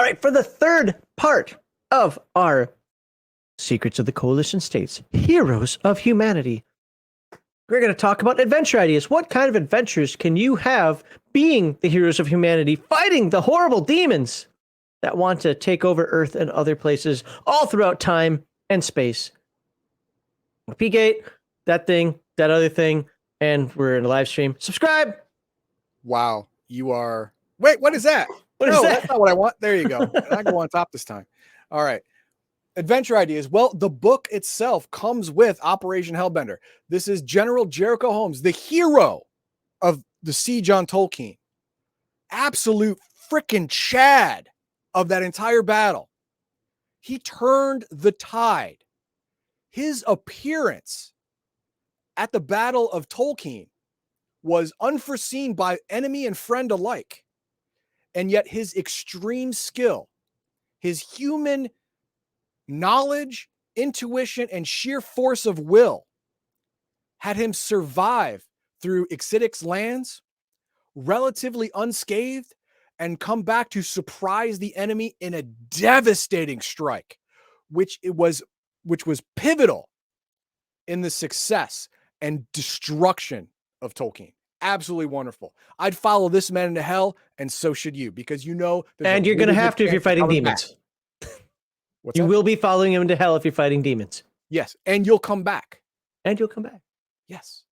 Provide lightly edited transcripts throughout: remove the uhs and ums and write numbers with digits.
right, for the third part of our Secrets of the Coalition States, Heroes of Humanity, we're going to talk about adventure ideas. What kind of adventures can you have being the heroes of humanity, fighting the horrible demons that want to take over Earth and other places all throughout time and space? P-Gate, that thing, that other thing, and we're in a live stream. Subscribe! Wow, you are... Wait, what is that? What is No, that? that's not what I want. There you go. And I go on top this time. All right. Adventure ideas. Well, the book itself comes with Operation Hellbender. This is General Jericho Holmes, the hero of the siege on Tolkien. Absolute freaking Chad of that entire battle. He turned the tide. His appearance at the Battle of Tolkien was unforeseen by enemy and friend alike. And yet his extreme skill, his human knowledge, intuition, and sheer force of will had him survive through Exidix lands relatively unscathed and come back to surprise the enemy in a devastating strike, which was pivotal in the success and destruction of Tolkien. Absolutely wonderful. I'd follow this man into hell, and so should you, because you know. And you're going to have to if you're fighting demons. You will be following him into hell if you're fighting demons. Yes, and you'll come back. And you'll come back. Yes.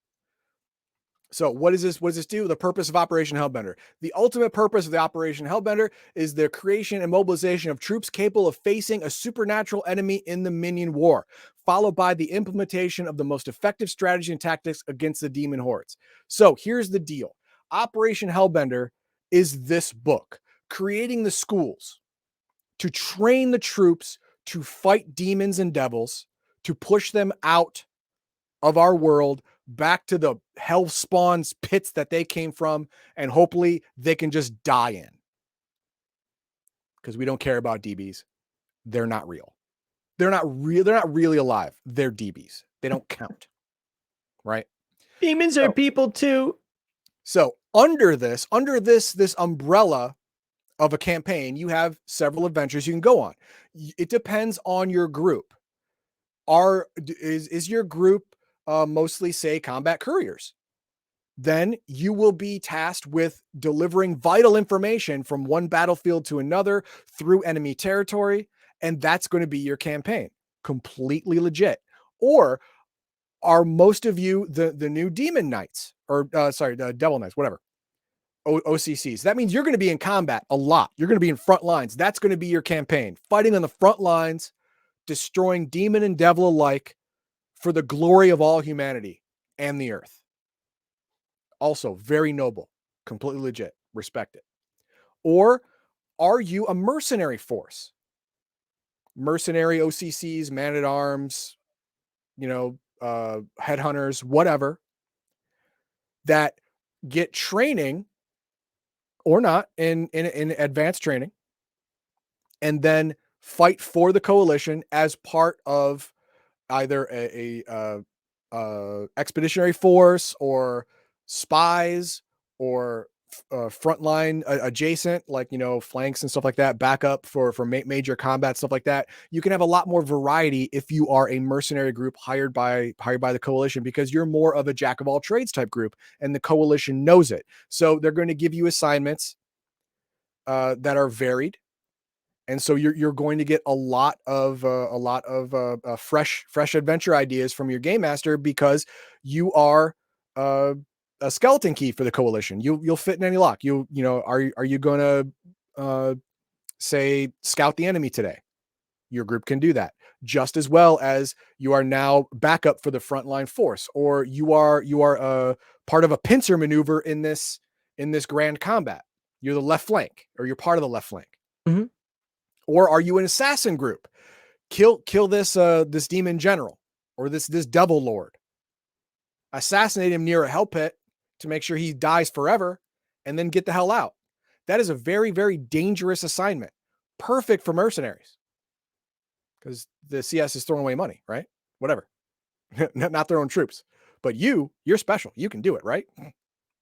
So what does this do? The purpose of Operation Hellbender. The ultimate purpose of the Operation Hellbender is the creation and mobilization of troops capable of facing a supernatural enemy in the Minion War, followed by the implementation of the most effective strategy and tactics against the demon hordes. So here's the deal. Operation Hellbender is this book, creating the schools to train the troops to fight demons and devils, to push them out of our world, back to the hell spawns pits that they came from, and hopefully they can just die in. Because we don't care about DBs. They're not real. They're not really alive. They're DBs. They don't count. Right? Demons are people too. So under this umbrella of a campaign, you have several adventures you can go on. It depends on your group. Is your group mostly, say, combat couriers? Then you will be tasked with delivering vital information from one battlefield to another through enemy territory, and that's going to be your campaign. Completely legit. Or are most of you the new demon knights, or the devil knights, whatever, OCCs? That means you're going to be in combat a lot. You're going to be in front lines. That's going to be your campaign, fighting on the front lines, destroying demon and devil alike for the glory of all humanity and the earth. Also very noble, completely legit, respect it. Or are you a mercenary force? Mercenary OCCs, man-at-arms, headhunters, whatever, that get training or not in advanced training, and then fight for the coalition as part of either a expeditionary force or spies or frontline adjacent, like, flanks and stuff like that, backup for major combat, stuff like that. You can have a lot more variety if you are a mercenary group hired by the coalition, because you're more of a jack of all trades type group, and the coalition knows it. So they're going to give you assignments that are varied. And so you're going to get a lot of fresh adventure ideas from your game master, because you are a skeleton key for the coalition. You'll fit in any lock. Are you going to say scout the enemy today? Your group can do that just as well as you are now backup for the frontline force, or you are part of a pincer maneuver in this grand combat. You're the left flank, or you're part of the left flank. Mm-hmm. Or are you an assassin group? Kill this demon general or this devil lord. Assassinate him near a hell pit to make sure he dies forever, and then get the hell out. That is a very, very dangerous assignment. Perfect for mercenaries, because the CS is throwing away money, right? Whatever. Not their own troops. But you're special. You can do it, right?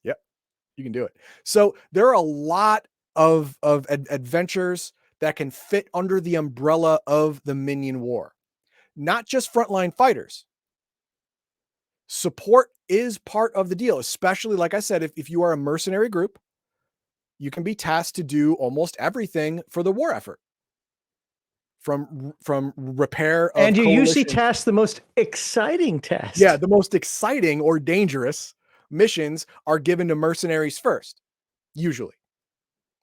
Yep, you can do it. So there are a lot of adventures that can fit under the umbrella of the minion war. Not just frontline fighters. Support is part of the deal, especially, like I said, if you are a mercenary group, you can be tasked to do almost everything for the war effort. From repair of and you usually coalition. task the most exciting tasks. Yeah, the most exciting or dangerous missions are given to mercenaries first, usually.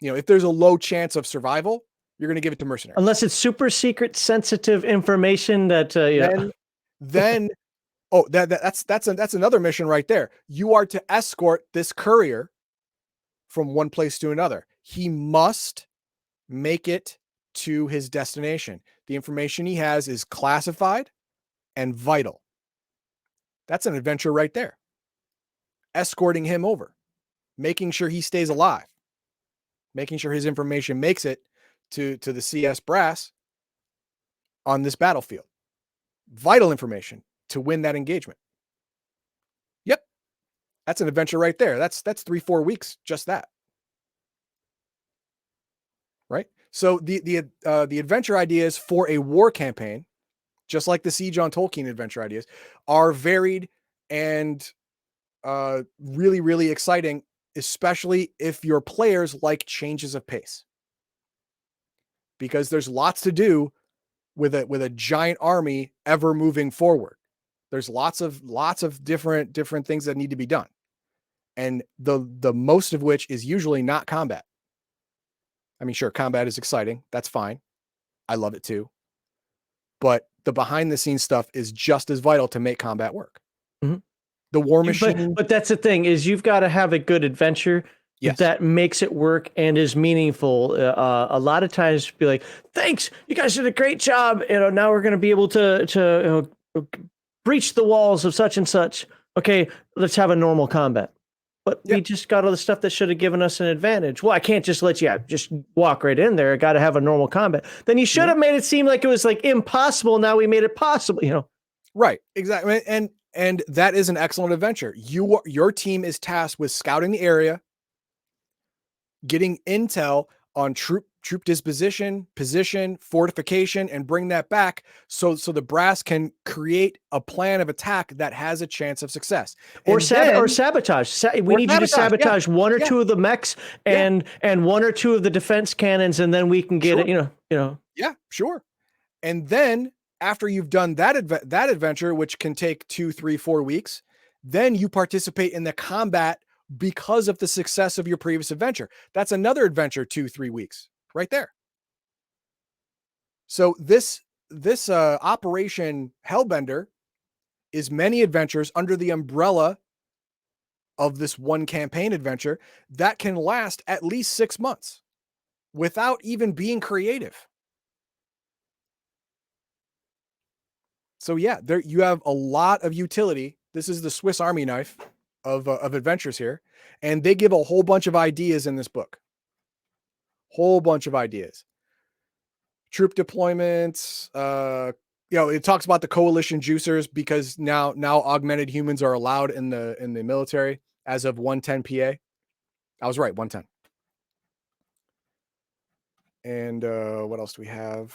If there's a low chance of survival, you're going to give it to mercenaries. Unless it's super secret, sensitive information that then that's another mission right there. You are to escort this courier from one place to another. He must make it to his destination. The information he has is classified and vital. That's an adventure right there. Escorting him over, making sure he stays alive, making sure his information makes it to the CS brass on this battlefield. Vital information to win that engagement. Yep. That's an adventure right there. That's 3-4 weeks, just that. Right? So the adventure ideas for a war campaign, just like the Siege on Tolkien adventure ideas, are varied and really, really exciting, especially if your players like changes of pace. Because there's lots to do with a giant army ever moving forward. There's lots of different things that need to be done. And the most of which is usually not combat. I mean, sure, combat is exciting. That's fine. I love it too. But the behind the scenes stuff is just as vital to make combat work. Mm-hmm. The war machine. But that's the thing, is you've got to have a good adventure that makes it work and is meaningful. A lot of times be like, thanks, you guys did a great job. Now we're going to be able to breach the walls of such and such. Okay, let's have a normal combat. But we just got all the stuff that should have given us an advantage. Well, I can't just let you just walk right in there. I got to have a normal combat. Then you should have made it seem like it was like impossible. Now we made it possible, Right, exactly. And that is an excellent adventure. Your team is tasked with scouting the area, getting intel on troop disposition, position, fortification, and bring that back so the brass can create a plan of attack that has a chance of success. Or sabotage. We need you to sabotage one or two of the mechs and one or two of the defense cannons, and then we can get it. Yeah, sure. And then after you've done that adventure, which can take 2, 3, 4 weeks, then you participate in the combat because of the success of your previous adventure. That's another adventure, 2-3 weeks right there. So this Operation Hellbender is many adventures under the umbrella of this one campaign adventure that can last at least 6 months without even being creative. So yeah, there you have a lot of utility. This is the Swiss Army knife of adventures here, and they give a whole bunch of ideas in this book. Whole bunch of ideas. Troop deployments. It talks about the coalition juicers because now augmented humans are allowed in the military as of 110 PA. I was right, 110. And what else do we have?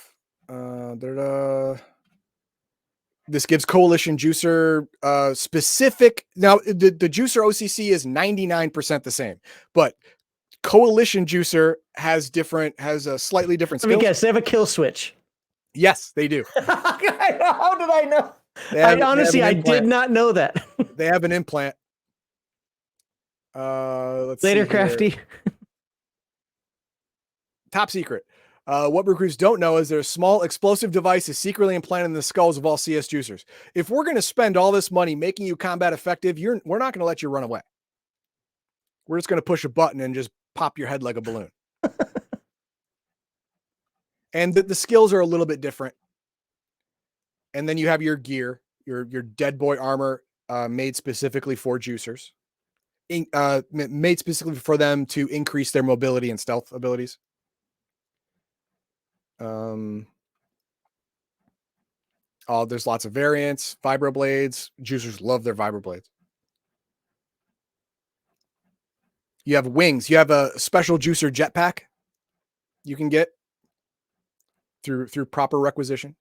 This gives coalition juicer specific. Now the juicer OCC is 99% the same, but coalition juicer has a slightly different skills. Let me guess, they have a kill switch. Yes, they do. How did I know? I did not know that. They have an implant. Let's Later, see Crafty. Top secret. What recruits don't know is their small explosive device is secretly implanted in the skulls of all CS juicers. If we're going to spend all this money making you combat effective, we're not going to let you run away. We're just going to push a button and just pop your head like a balloon. And the skills are a little bit different. And then you have your gear, your dead boy armor, made specifically for juicers, made specifically for them to increase their mobility and stealth abilities. There's lots of variants. Vibroblades. Juicers love their vibroblades. You have wings. You have a special juicer jetpack you can get through proper requisition.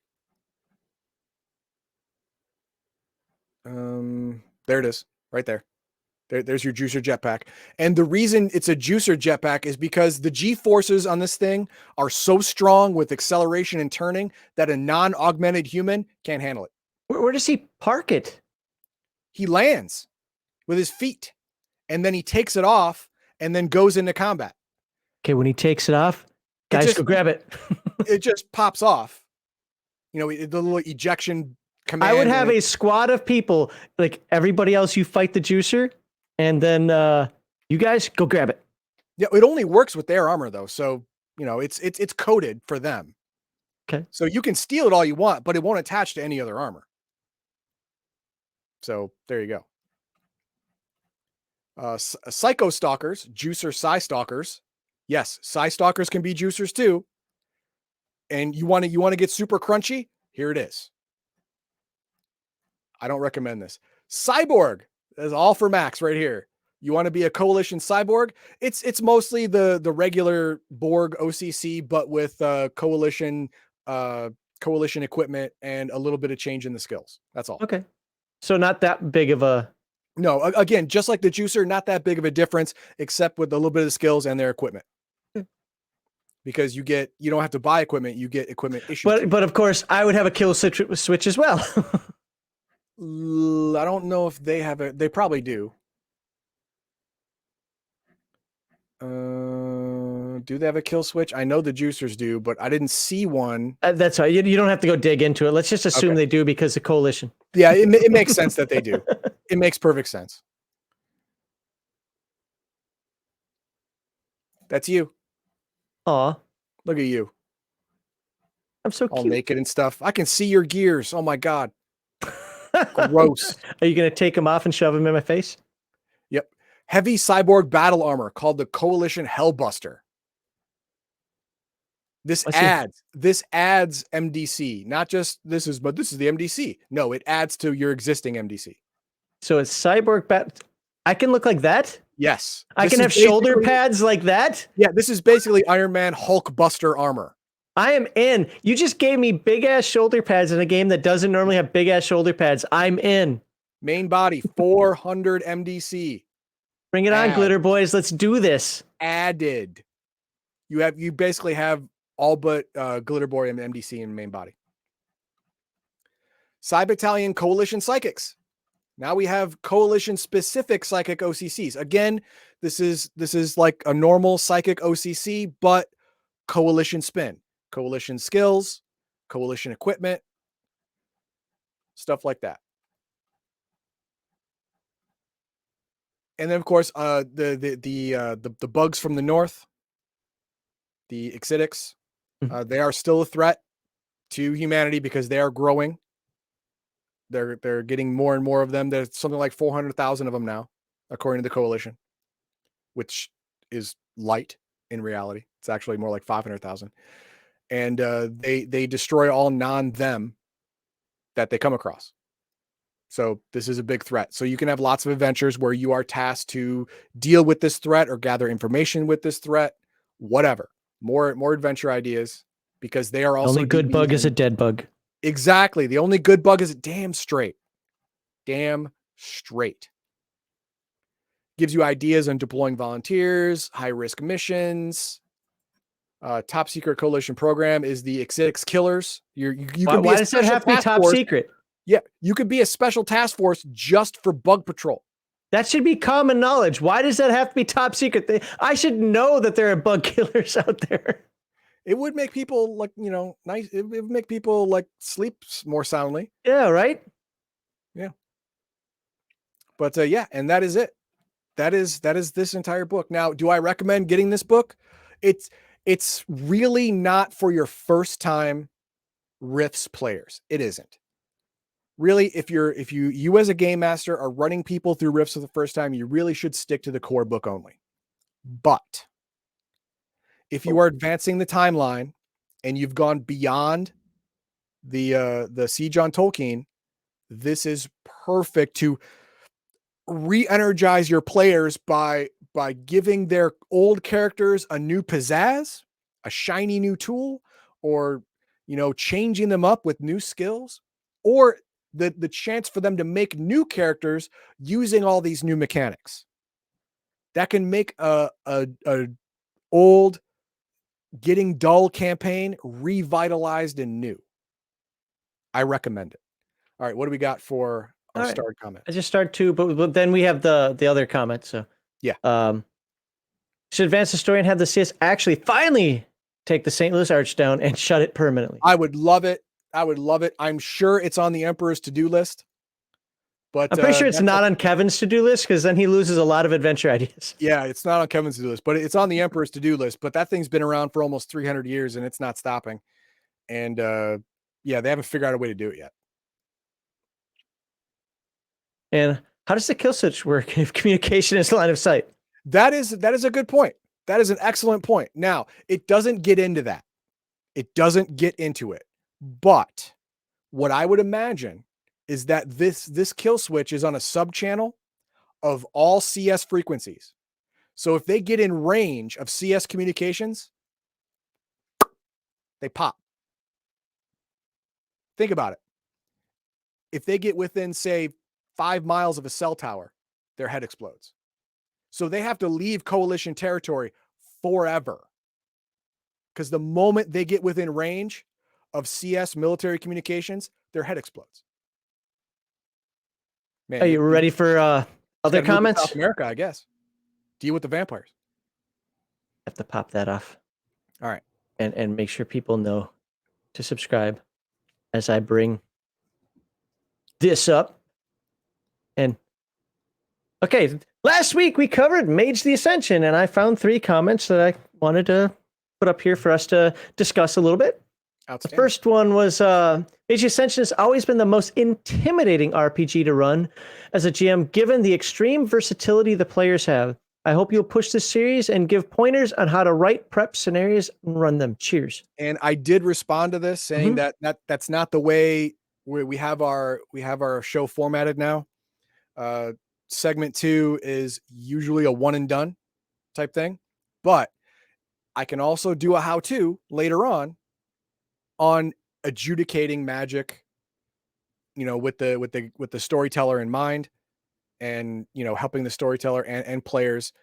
There it is, right there. There's your juicer jetpack. And the reason it's a juicer jetpack is because the G-forces on this thing are so strong with acceleration and turning that a non-augmented human can't handle it. Where does he park it? He lands with his feet, and then he takes it off and then goes into combat. Okay, when he takes it off, guys, go grab it. It just pops off. You know, the little ejection command. I would have a squad of people, like everybody else, you fight the juicer, and then you guys go grab it. Yeah, it only works with their armor though, so you know it's coded for them. Okay. So you can steal it all you want, but it won't attach to any other armor. So there you go. Psycho Stalkers, juicer Psy Stalkers. Yes, Psy Stalkers can be juicers too. And you want to get super crunchy? Here it is. I don't recommend this. Cyborg is all for Max right here. You want to be a coalition cyborg? It's mostly the regular Borg OCC, but with coalition equipment and a little bit of change in the skills. That's all. Okay. So not that big of a. No, again, just like the juicer, not that big of a difference, except with a little bit of the skills and their equipment. Because you don't have to buy equipment, you get equipment issued. But of course, I would have a kill switch as well. I don't know if they have they probably do. Do they have a kill switch? I know the juicers do, but I didn't see one. That's right. You don't have to go dig into it. Let's just assume they do because of coalition. Yeah, it makes sense that they do. It makes perfect sense. That's you. Aw. Look at you. I'm so all cute. naked and stuff. I can see your gears. Oh my God. Gross. Are you going to take them off and shove them in my face? Yep. Heavy cyborg battle armor called the Coalition Hellbuster. This adds MDC, not just but this is the MDC. No, it adds to your existing MDC. So it's cyborg bat. I can look like that? Yes. I can have shoulder pads like that? Yeah, this is basically Iron Man Hulk Buster armor. I am in. You just gave me big ass shoulder pads in a game that doesn't normally have big ass shoulder pads. I'm in. Main body 400 MDC. Bring it on, glitter boys. Let's do this. Added. You basically have all but glitter boy and MDC in main body. Psy Battalion Coalition Psychics. Now we have coalition specific psychic OCCs. Again, this is like a normal psychic OCC, but coalition spin, coalition skills, coalition equipment, stuff like that. And then of course, the bugs from the north, the Exidix, they are still a threat to humanity because they are growing. They're getting more and more of them. There's something like 400,000 of them now, according to the coalition, which is light in reality. It's actually more like 500,000. And they destroy all non-them that they come across. So this is a big threat. So you can have lots of adventures where you are tasked to deal with this threat or gather information with this threat, whatever. More adventure ideas because they are also the only good bug is a dead bug. Exactly. The only good bug is damn straight. Damn straight. Gives you ideas on deploying volunteers, high-risk missions. Top secret coalition program is the Exidix Killers. Why does that have to be top secret? Yeah, you could be a special task force just for bug patrol. That should be common knowledge. Why does that have to be top secret? I should know that there are bug killers out there. It would make people nice. It would make people sleep more soundly. Yeah, right. Yeah. But yeah, and that is it. That is this entire book. Now, do I recommend getting this book? It's really not for your first time Rifts players. It isn't. Really, if you as a game master are running people through Rifts for the first time, you really should stick to the core book only. But if you are advancing the timeline and you've gone beyond the Siege on Tolkien, this is perfect to re-energize your players by giving their old characters a new pizzazz, a shiny new tool, or changing them up with new skills, or the chance for them to make new characters using all these new mechanics. That can make a old, getting dull campaign revitalized and new. I recommend it. All right, what do we got for our starred comment? I just started two, but then we have the other comment. So yeah, should Advanced Historian have the CS actually finally take the St. Louis Arch down and shut it permanently? I would love it. I'm sure it's on the Emperor's to-do list. But I'm pretty sure it's not on Kevin's to-do list, because then he loses a lot of adventure ideas. Yeah, it's not on Kevin's to-do list, but it's on the Emperor's to-do list. But that thing's been around for almost 300 years and it's not stopping. And yeah, they haven't figured out a way to do it yet. And how does the kill switch work if communication is line of sight? That is a good point. That is an excellent point. Now, it doesn't get into that. It doesn't get into it. But what I would imagine is that this kill switch is on a sub-channel of all CS frequencies. So if they get in range of CS communications, they pop. Think about it. If they get within, say, 5 miles of a cell tower, their head explodes. So they have to leave coalition territory forever. Because the moment they get within range of CS military communications, their head explodes. Man, are you ready for other comments? South America, I guess. Deal with the vampires. I have to pop that off. All right. And make sure people know to subscribe as I bring this up. And okay, last week we covered Mage the Ascension, and I found 3 comments that I wanted to put up here for us to discuss a little bit. The first one was Mage the Ascension has always been the most intimidating RPG to run as a GM, given the extreme versatility the players have. I hope you'll push this series and give pointers on how to write prep scenarios and run them. Cheers. And I did respond to this saying that's not the way we have our show formatted now. Segment 2 is usually a one and done type thing, but I can also do a how-to later on adjudicating magic, with the storyteller in mind, and helping the storyteller and players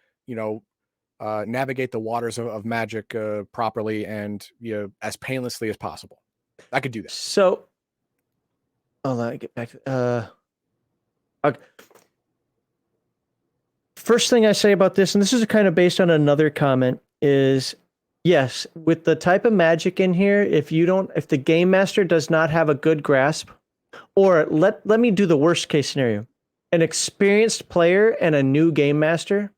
navigate the waters of magic properly and as painlessly as possible. I could do that. So I'll get back to okay. First thing I say about this, and this is kind of based on another comment, is yes, with the type of magic in here, if the game master does not have a good grasp, or let me do the worst case scenario, an experienced player and a new game master,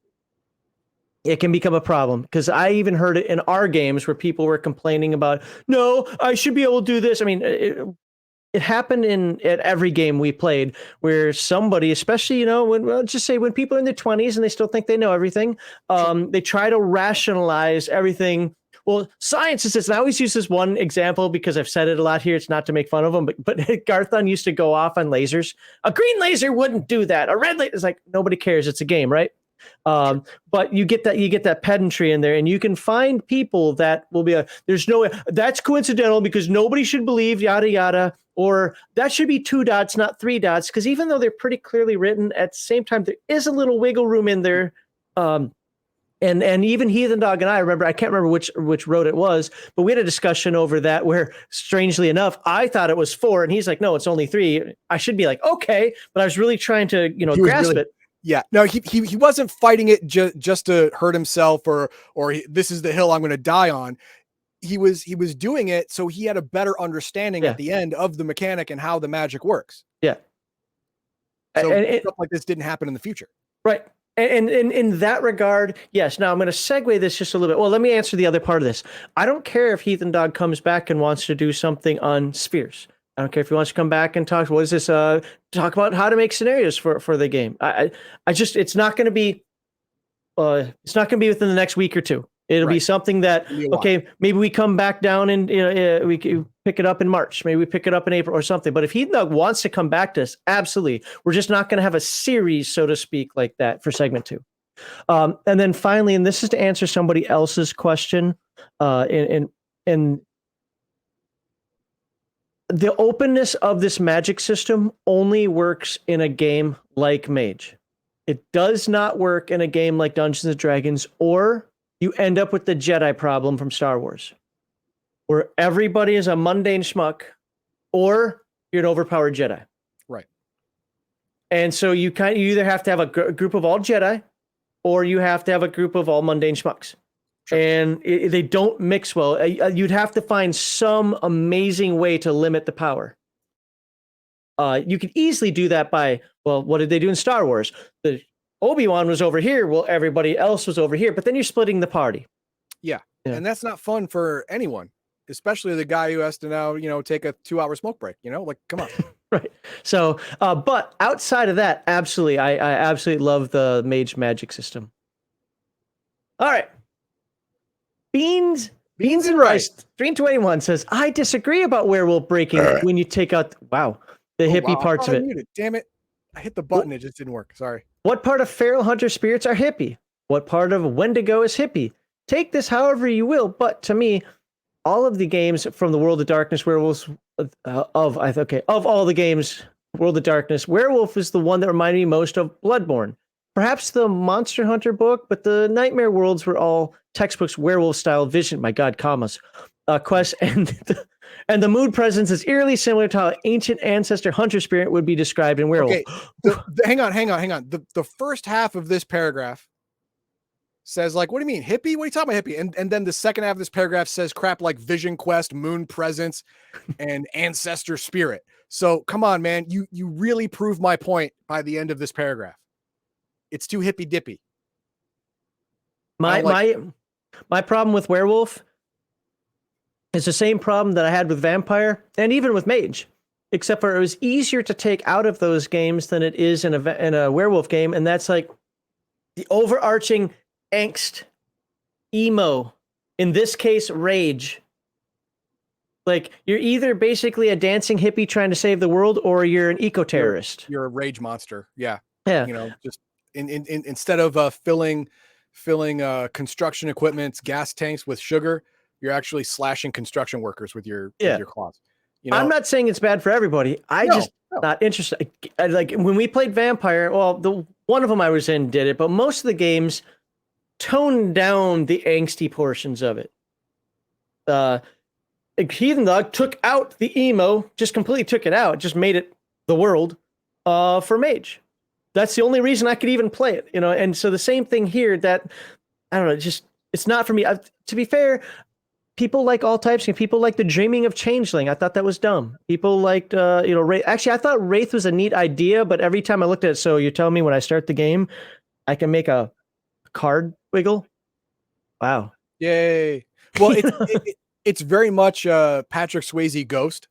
it can become a problem. Because I even heard it in our games where people were complaining about, no, I should be able to do this. I mean, it happened at every game we played where somebody, especially, let's just say when people are in their 20s and they still think they know everything, they try to rationalize everything. Well, science is this. And I always use this one example because I've said it a lot here. It's not to make fun of them, but Garthon used to go off on lasers. A green laser wouldn't do that. A red laser is like, nobody cares. It's a game, right? But you get that pedantry in there, and you can find people that will be there's no way that's coincidental because nobody should believe yada yada, or that should be 2 dots, not 3 dots, because even though they're pretty clearly written, at the same time there is a little wiggle room in there. And even Heathen Dog and I can't remember which road it was, but we had a discussion over that where, strangely enough, I thought it was 4, and he's like, no, it's only 3. I should be like, okay, but I was really trying to grasp it. Yeah, no, he wasn't fighting it just to hurt himself or this is the hill I'm going to die on. He was doing it so he had a better understanding at the end of the mechanic and how the magic works. Yeah. So stuff like this didn't happen in the future. Right. And in that regard, yes. Now I'm going to segue this just a little bit. Well, let me answer the other part of this. I don't care if Heathen Dog comes back and wants to do something on spheres. I don't care if he wants to come back and talk. What is this? Talk about how to make scenarios for the game. I just it's not going to be within the next week or 2. It'll be something that maybe we come back down and we pick it up in March. Maybe we pick it up in April or something. But if Heathen Dog wants to come back to us, absolutely. We're just not going to have a series, so to speak, like that for segment 2. And then finally, and this is to answer somebody else's question, and the openness of this magic system only works in a game like Mage. It does not work in a game like Dungeons and Dragons, or you end up with the Jedi problem from Star Wars, where everybody is a mundane schmuck, or you're an overpowered Jedi. Right. And so you either have to have a group of all Jedi, or you have to have a group of all mundane schmucks. Sure. And they don't mix well. You'd have to find some amazing way to limit the power. You could easily do that by, well, what did they do in Star Wars? The Obi-Wan was over here, well, everybody else was over here, but then you're splitting the party. Yeah. And that's not fun for anyone, especially the guy who has to now, take a 2-hour smoke break, like, come on. Right. So, but outside of that, absolutely, I absolutely love the Mage magic system. All right. Beans and Rice. 321 says, I disagree about werewolf breaking when you take out, the hippie parts of it. Muted. Damn it. I hit the button. It just didn't work. Sorry. What part of feral hunter spirits are hippie? What part of Wendigo is hippie? Take this however you will, but to me, all of the games from the World of Darkness, Werewolves, of all the games, World of Darkness, Werewolf is the one that reminded me most of Bloodborne. Perhaps the Monster Hunter book, but the Nightmare Worlds were all textbooks, werewolf-style vision. My God, commas. Quest and the mood presence is eerily similar to how ancient ancestor hunter spirit would be described in Werewolf. Okay, hang on. The first half of this paragraph says, like, what do you mean, hippie? What are you talking about, hippie? And then the second half of this paragraph says crap like vision quest, moon presence, and ancestor spirit. So come on, man. You really prove my point by the end of this paragraph. It's too hippy dippy. My problem with Werewolf is the same problem that I had with Vampire and even with Mage, except for it was easier to take out of those games than it is in a Werewolf game, and that's like the overarching angst, emo, in this case, rage. Like, you're either basically a dancing hippie trying to save the world, or you're an eco-terrorist. You're a rage monster. Yeah. Yeah. Just instead of filling construction equipment's gas tanks with sugar, you're actually slashing construction workers with your claws. I'm not saying it's bad for everybody. Not interested. Like when we played Vampire, well, the one of them I was in did it, but most of the games toned down the angsty portions of it. Heathen Dog took out the emo, just completely took it out, just made it the world for Mage. That's the only reason I could even play it, and so the same thing here, that, I don't know, it's not for me. To be fair, people like all types, and people like the Dreaming of Changeling. I thought that was dumb. People liked, actually, I thought Wraith was a neat idea, but every time I looked at it, so you're telling me when I start the game, I can make a card wiggle? Wow. Yay. Well, it's very much Patrick Swayze Ghost.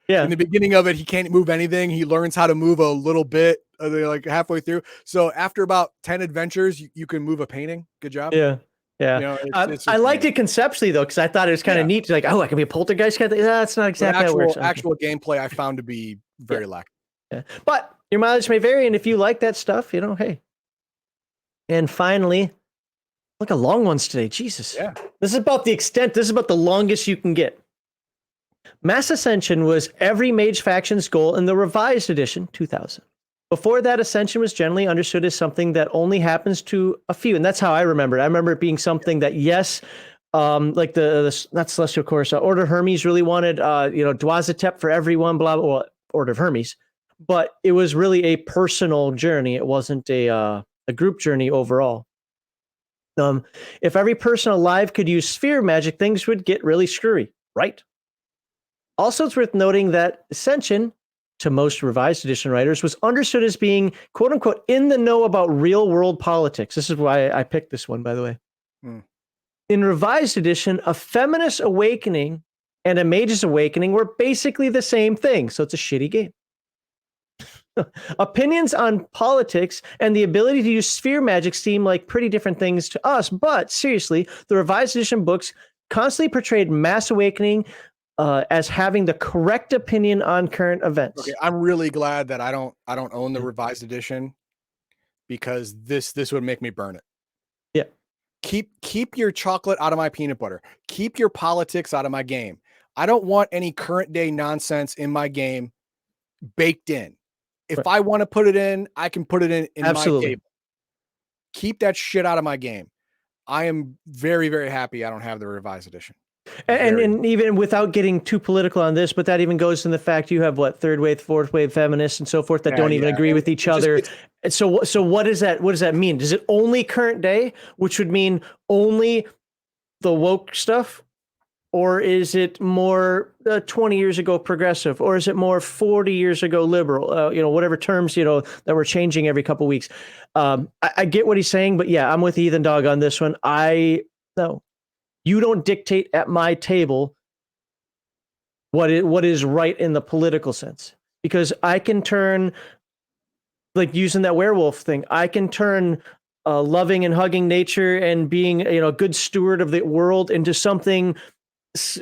Yeah. In the beginning of it, he can't move anything. He learns how to move a little bit, like halfway through. So after about 10 adventures, you can move a painting. Good job. Yeah. Yeah. I liked it conceptually, though, because I thought it was kind of neat. Like, I can be a poltergeist. That's not exactly how it works. Actual gameplay I found to be very lacking. Yeah. But your mileage may vary, and if you like that stuff, hey. And finally, look at long ones today. Jesus. Yeah. This is about the extent. This is about the longest you can get. Mass Ascension was every Mage faction's goal in the revised edition, 2000. Before that, Ascension was generally understood as something that only happens to a few, and that's how I remember it. I remember it being something that, yes, like not Celestial Chorus, Order of Hermes really wanted, Dwazatep for everyone, blah, blah, blah, Order of Hermes, but it was really a personal journey. It wasn't a group journey overall. If every person alive could use sphere magic, things would get really screwy, right? Also, it's worth noting that Ascension, to most revised edition writers, was understood as being, quote unquote, in the know about real world politics. This is why I picked this one, by the way. In revised edition, a feminist awakening and a mage's awakening were basically the same thing. So it's a shitty game. Opinions on politics and the ability to use sphere magic seem like pretty different things to us. But seriously, the revised edition books constantly portrayed mass awakening as having the correct opinion on current events. Okay, I'm really glad that I don't own the revised edition, because this would make me burn it. Yeah. Keep your chocolate out of my peanut butter. Keep your politics out of my game. I don't want any current day nonsense in my game baked in. If Right. I want to put it in, I can put it in my Absolutely. table. Keep that shit out of my game. I am very, very happy I don't have the revised edition. And even without getting too political on this, but that even goes in the fact you have what, third wave, fourth wave feminists and so forth that don't even agree with each other. And so what does that mean? Does it only current day, which would mean only the woke stuff? Or is it more 20 years ago progressive? Or is it more 40 years ago liberal? Whatever terms, that we're changing every couple weeks. I get what he's saying, but yeah, I'm with Ethan Dog on this one. No, you don't dictate at my table what is right in the political sense, because I can turn, like using that werewolf thing, I can turn loving and hugging nature and being a good steward of the world into something,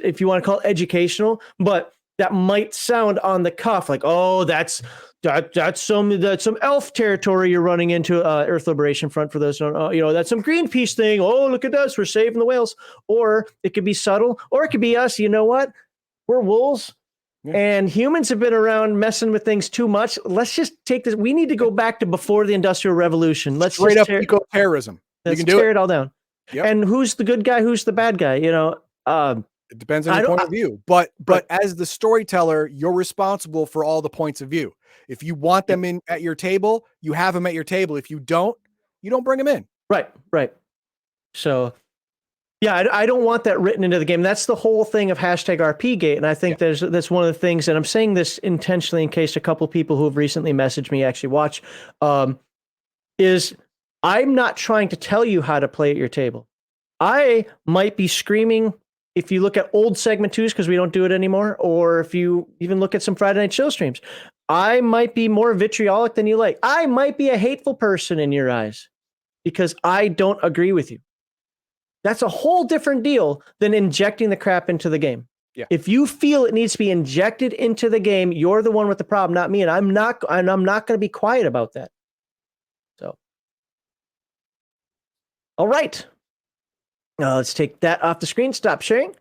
if you want to call it educational, but that might sound on the cuff like, oh, that's some elf territory you're running into. Earth Liberation Front, for those who don't know, that's some Greenpeace thing. Oh, look at us, we're saving the whales. Or it could be subtle, or it could be us. You know what? We're wolves. Yeah. And humans have been around messing with things too much. Let's just take this. We need to go back to before the Industrial Revolution. Let's straight up eco-terrorism. Let's tear it all down. Yep. And who's the good guy? Who's the bad guy? It depends on your point of view. But as the storyteller, you're responsible for all the points of view. If you want them in at your table, you have them at your table. If you don't bring them in. Right. So, yeah, I don't want that written into the game. That's the whole thing of #RPGate. And I think that's one of the things, and I'm saying this intentionally in case a couple people who have recently messaged me actually watch, is I'm not trying to tell you how to play at your table. I might be screaming, if you look at old segment 2s, because we don't do it anymore, or if you even look at some Friday Night Chill streams, I might be more vitriolic than you like. I might be a hateful person in your eyes because I don't agree with you. That's a whole different deal than injecting the crap into the game. Yeah. If you feel it needs to be injected into the game, you're the one with the problem, not me. And I'm not going to be quiet about that. So, all right. Let's take that off the screen. Stop sharing.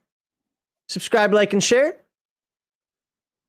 Subscribe, like, and share.